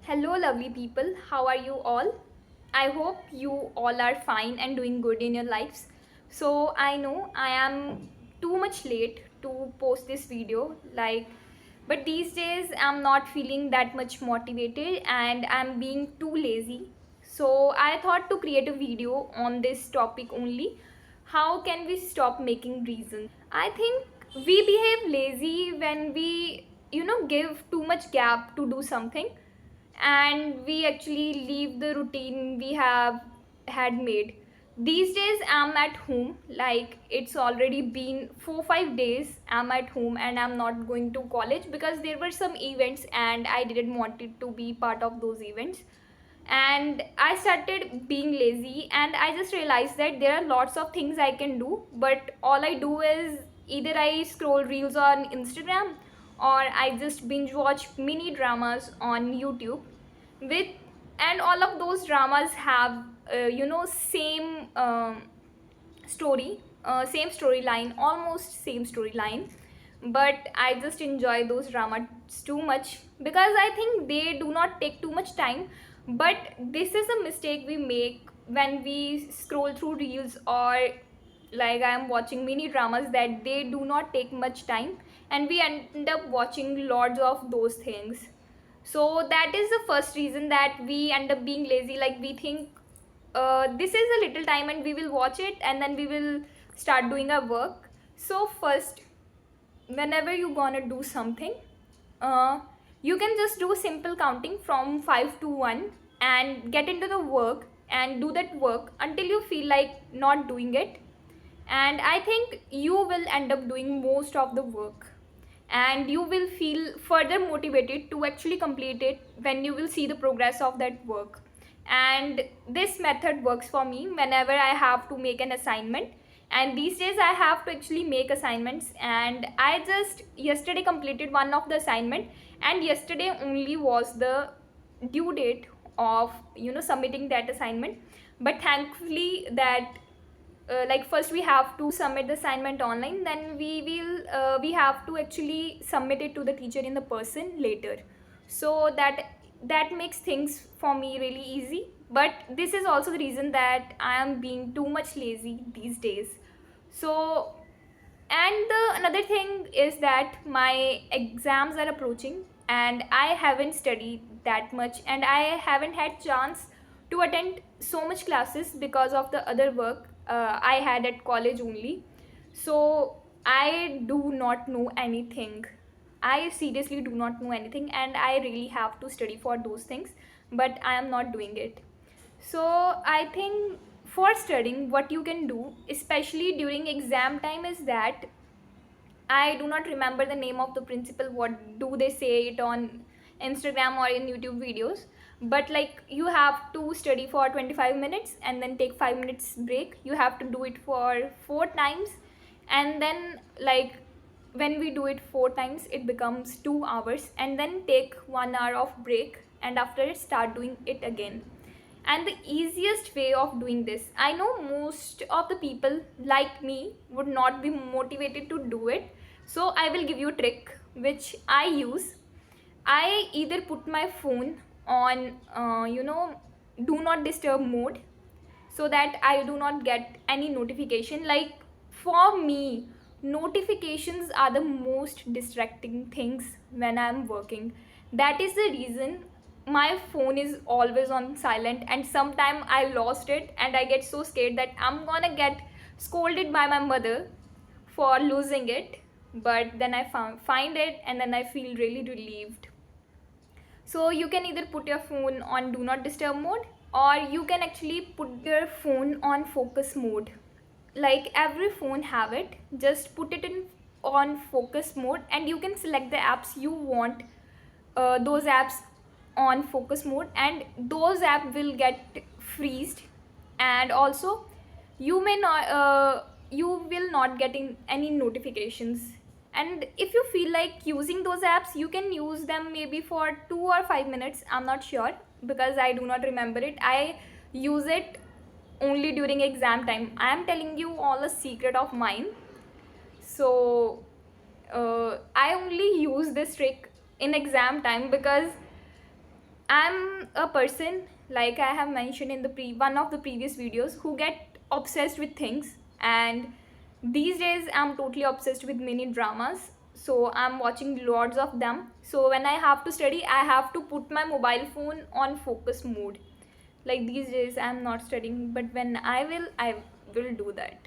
Hello, lovely people. How are you all? I hope you all are fine and doing good in your lives. So, I know I am too much late to post this video, but these days I'm not feeling that much motivated and I'm being too lazy. So, I thought to create a video on this topic only. How can we stop making reasons? I think we behave lazy when we give too much gap to do something, and we actually leave the routine we have had made. These days I'm at home, like it's already been 4 5 days I'm at home and I'm not going to college because there were some events and I didn't want it to be part of those events. And I started being lazy and I just realized that there are lots of things I can do, but all I do is either I scroll reels on Instagram or I just binge watch mini dramas on YouTube with, and all of those dramas have same story, same storyline, almost same storyline, but I just enjoy those dramas too much because I think they do not take too much time. But this is a mistake we make when we scroll through reels, or like I am watching mini dramas that they do not take much time, and we end up watching lots of those things. So that is the first reason that we end up being lazy. Like we think this is a little time and we will watch it and then we will start doing our work. So first, whenever you gonna do something, uh, you can just do simple counting from 5 to 1 and get into the work and do that work until you feel like not doing it. And I think you will end up doing most of the work, and you will feel further motivated to actually complete it when you will see the progress of that work. And this method works for me whenever I have to make an assignment, and these days I have to actually make assignments, and I just yesterday completed one of the assignment, and yesterday only was the due date of submitting that assignment. But thankfully that like first we have to submit the assignment online, then we have to actually submit it to the teacher in the person later. So that makes things for me really easy. But this is also the reason that I am being too much lazy these days. So, and the another thing is that my exams are approaching and I haven't studied that much, and I haven't had chance to attend so much classes because of the other work I had at college only. So I do not know anything. I seriously do not know anything, and I really have to study for those things, but I am not doing it. So I think for studying, what you can do, especially during exam time, is that I do not remember the name of the principal, what do they say it on Instagram or in YouTube videos. But like you have to study for 25 minutes and then take 5 minutes break. You have to do it for 4 times, and then like when we do it 4 times it becomes 2 hours, and then take 1 hour of break, and after it start doing it again. And the easiest way of doing this, I know most of the people like me would not be motivated to do it, so I will give you a trick which I use. I either put my phone on do not disturb mode, so that I do not get any notification. Like for me, notifications are the most distracting things when I'm working. That is the reason my phone is always on silent, and sometime I lost it and I get so scared that I'm gonna get scolded by my mother for losing it. But then I find it and then I feel really relieved. So you can either put your phone on do not disturb mode, or you can actually put your phone on focus mode. Like every phone have it, just put it in on focus mode and you can select the apps you want, those apps on focus mode, and those app will get freezed. And also you will not getting any notifications. And if you feel like using those apps, you can use them maybe for 2 or 5 minutes, I'm not sure because I do not remember it. I use it only during exam time. I am telling you all a secret of mine. So I only use this trick in exam time because I'm a person, like I have mentioned in the one of the previous videos, who get obsessed with things, and these days I'm totally obsessed with mini dramas. So I'm watching lots of them. So when I have to study, I have to put my mobile phone on focus mode. Like these days I'm not studying, but when I will do that.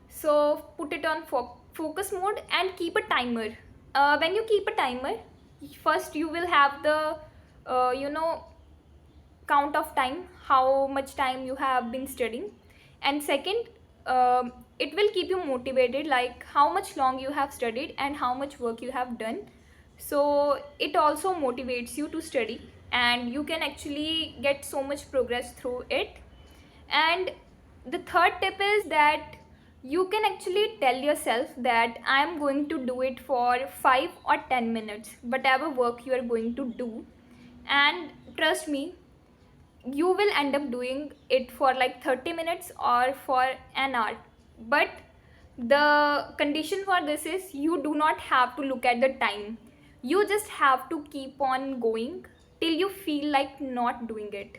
So put it on focus mode and keep a timer. When you keep a timer, first you will have the you know count of time, how much time you have been studying, and second, it will keep you motivated, like how much long you have studied and how much work you have done. So it also motivates you to study, and you can actually get so much progress through it. And the third tip is that you can actually tell yourself that I am going to do it for 5 or 10 minutes, whatever work you are going to do. And trust me, you will end up doing it for like 30 minutes or for an hour. But the condition for this is you do not have to look at the time. You just have to keep on going till you feel like not doing it.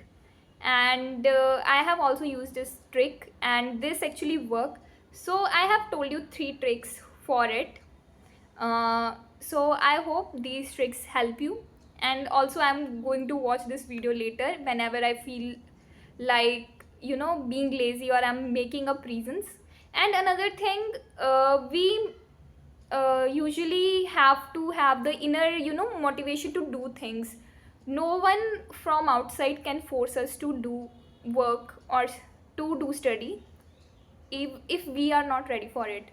And I have also used this trick, and this actually work. So I have told you 3 tricks for it. So I hope these tricks help you. And also I'm going to watch this video later whenever I feel like being lazy, or I'm making up reasons. And another thing, we usually have to have the inner motivation to do things. No one from outside can force us to do work or to do study if we are not ready for it.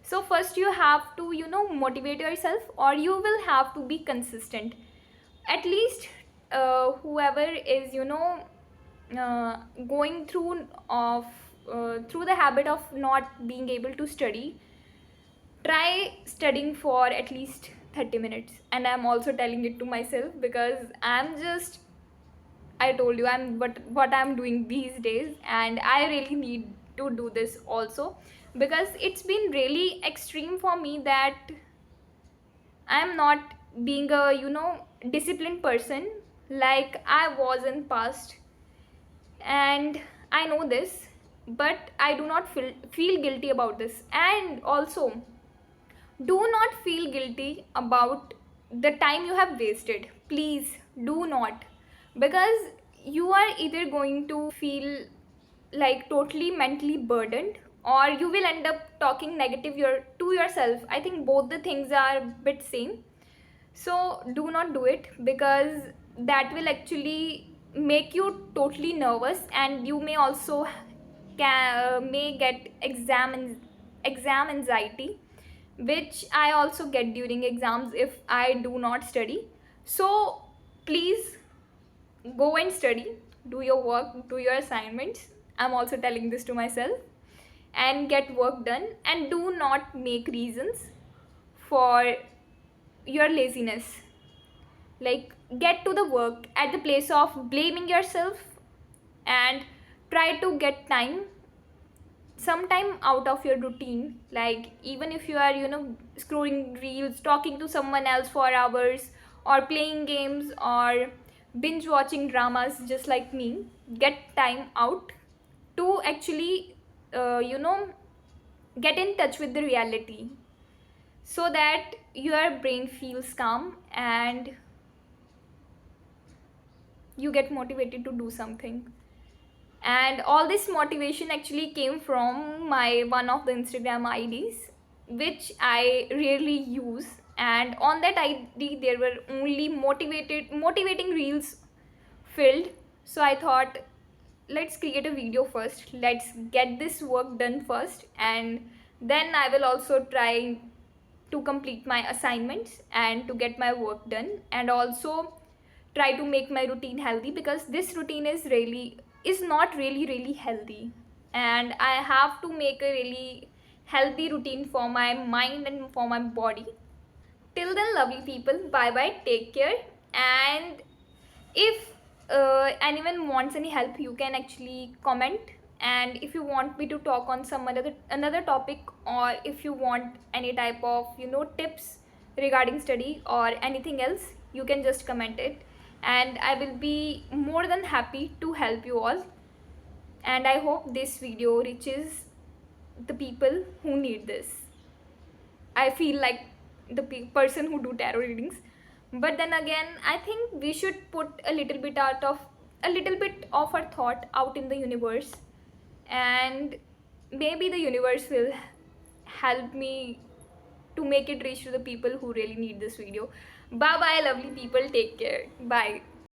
So first you have to motivate yourself, or you will have to be consistent. At least whoever is going through the habit of not being able to study, try studying for at least 30 minutes. And I'm also telling it to myself, because I told you what I'm doing these days, and I really need to do this also, because it's been really extreme for me that I'm not being a disciplined person like I was in past. And I know this, but I do not feel guilty about this. And also, do not feel guilty about the time you have wasted. Please do not, because you are either going to feel like totally mentally burdened, or you will end up talking negative to yourself. I think both the things are a bit same. So do not do it, because that will actually make you totally nervous, and you may also may get exam anxiety, which I also get during exams if I do not study. So please go and study, do your work, do your assignments. I'm also telling this to myself, and get work done, and do not make reasons for your laziness. Like, get to the work at the place of blaming yourself, and try to get some time out of your routine. Like, even if you are scrolling reels, talking to someone else for hours, or playing games, or binge watching dramas just like me, get time out to actually get in touch with the reality, so that your brain feels calm and you get motivated to do something. And all this motivation actually came from my one of the Instagram IDs, which I rarely use. And on that ID there were only motivating reels filled. So I thought, let's create a video first, let's get this work done first, and then I will also try to complete my assignments and to get my work done, and also try to make my routine healthy, because this routine is not really healthy, and I have to make a really healthy routine for my mind and for my body. Till then, lovely people, bye bye, take care. And if anyone wants any help, you can actually comment. And if you want me to talk on some another topic, or if you want any type of tips regarding study or anything else, you can just comment it. and I will be more than happy to help you all. And I hope this video reaches the people who need this. I feel like the person who do tarot readings, but then again I think we should put a little bit of our thought out in the universe, and maybe the universe will help me to make it reach to the people who really need this video. Bye bye lovely people, take care, bye.